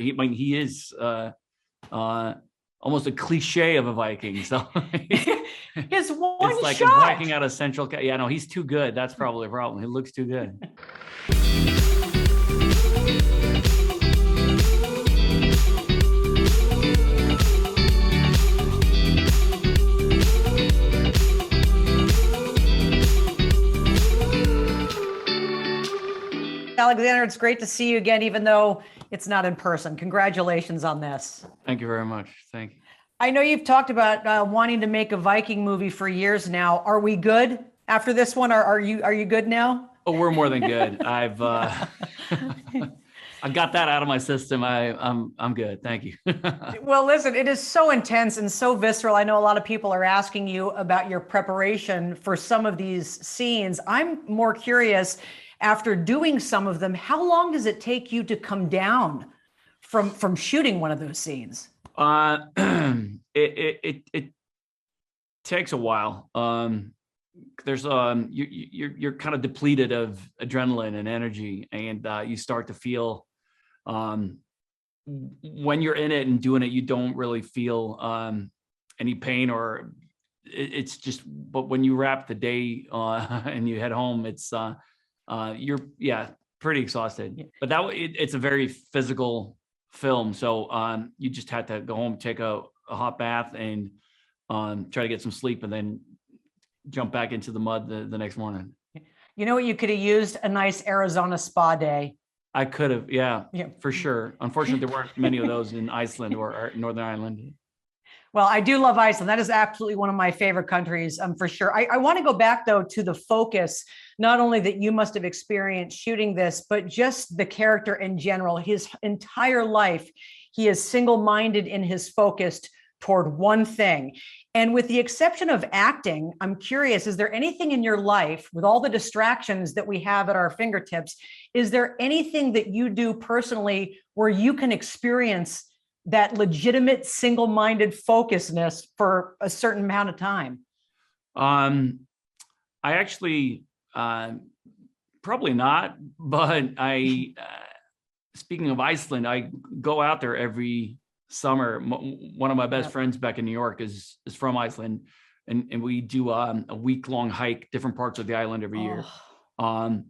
he is almost a cliche of a Viking. So His one it's like shot. a Viking out of Central. Yeah, no, he's too good. That's probably a problem. He looks too good. Alexander, it's great to see you again, even though it's not in person. Congratulations on this. Thank you very much. Thank you. I know you've talked about wanting to make a Viking movie for years now. Are we good after this one? Are you good now? Oh, we're more than good. I've I got that out of my system. I'm good. Thank you. Well, listen, it is so intense and so visceral. I know a lot of people are asking you about your preparation for some of these scenes. I'm more curious, after doing some of them, how long does it take you to come down from shooting one of those scenes? It takes a while. There's you're kind of depleted of adrenaline and energy, and you start to feel when you're in it and doing it, you don't really feel any pain, or it's just. But when you wrap the day and you head home, it's you're pretty exhausted. But it's a very physical film, so you just had to go home, take a hot bath, and try to get some sleep, and then jump back into the mud the next morning. You know what you could have used? A nice Arizona spa day. I could have, yeah, for sure. Unfortunately, there weren't many of those in Iceland or Northern Ireland. Well, I do love Iceland. That is absolutely one of my favorite countries, for sure. I want to go back, though, to the focus, not only that you must have experienced shooting this, but just the character in general. His entire life, he is single-minded in his focus toward one thing. And with the exception of acting, I'm curious, is there anything in your life, with all the distractions that we have at our fingertips, is there anything that you do personally where you can experience that legitimate single-minded focusness for a certain amount of time? I actually probably not, but speaking of Iceland, I go out there every summer. One of my best friends back in New York is from Iceland, and we do a week-long hike different parts of the island every year. And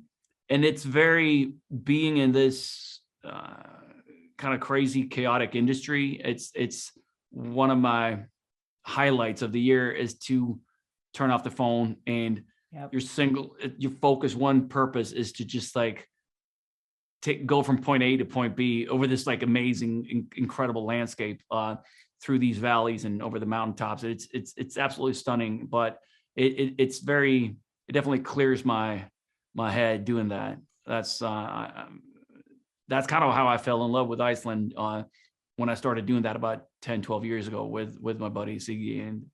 it's very, being in this kind of crazy, chaotic industry, it's one of my highlights of the year is to turn off the phone, and your focus, one purpose is to just like go from point A to point B over this like amazing, incredible landscape through these valleys and over the mountaintops. It's absolutely stunning, but it definitely clears my head doing that. That's kind of how I fell in love with Iceland when I started doing that about 10, 12 years ago with my buddy Siggy. And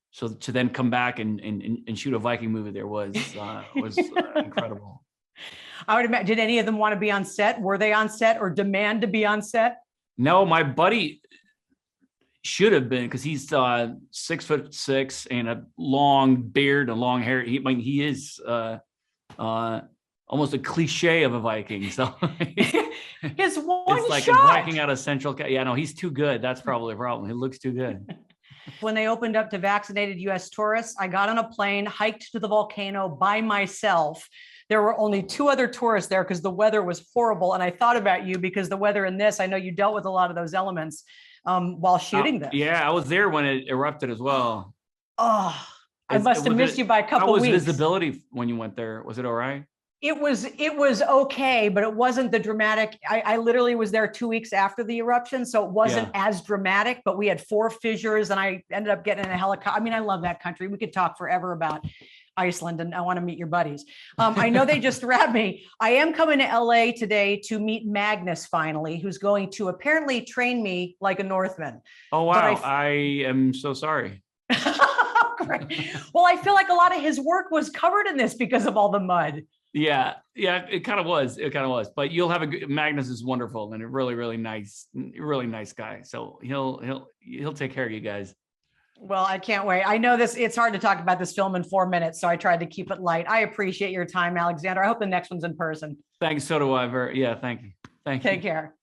so to then come back and shoot a Viking movie there was incredible. I would imagine, did any of them want to be on set? Were they on set or demand to be on set? No, my buddy should have been, because he's 6'6" and a long beard and long hair. He is almost a cliche of a Viking. So his one it's like shot. a Viking out of Central. Yeah, no, he's too good. That's probably a problem. He looks too good. When they opened up to vaccinated U.S. tourists, I got on a plane, hiked to the volcano by myself. There were only 2 other tourists there because the weather was horrible. And I thought about you because the weather in this, I know you dealt with a lot of those elements while shooting this. Yeah, I was there when it erupted as well. Oh, I must have missed you by a couple weeks. How was visibility when you went there? Was it all right? It was okay, but it wasn't the dramatic. I literally was there 2 weeks after the eruption, so it wasn't as dramatic, but we had 4 fissures and I ended up getting in a helicopter. I mean, I love that country. We could talk forever about Iceland, and I want to meet your buddies. I know they just grabbed me. I am coming to LA today to meet Magnus finally, who's going to apparently train me like a Northman. Oh, wow. I am so sorry. Great. Well, I feel like a lot of his work was covered in this because of all the mud. Yeah, it kind of was. But you'll have Magnus is wonderful and a really nice guy. So he'll take care of you guys. Well, I can't wait. I know it's hard to talk about this film in 4 minutes, so I tried to keep it light. I appreciate your time, Alexander. I hope the next one's in person. Thanks. So do I. Thank you. Thank you. Take care.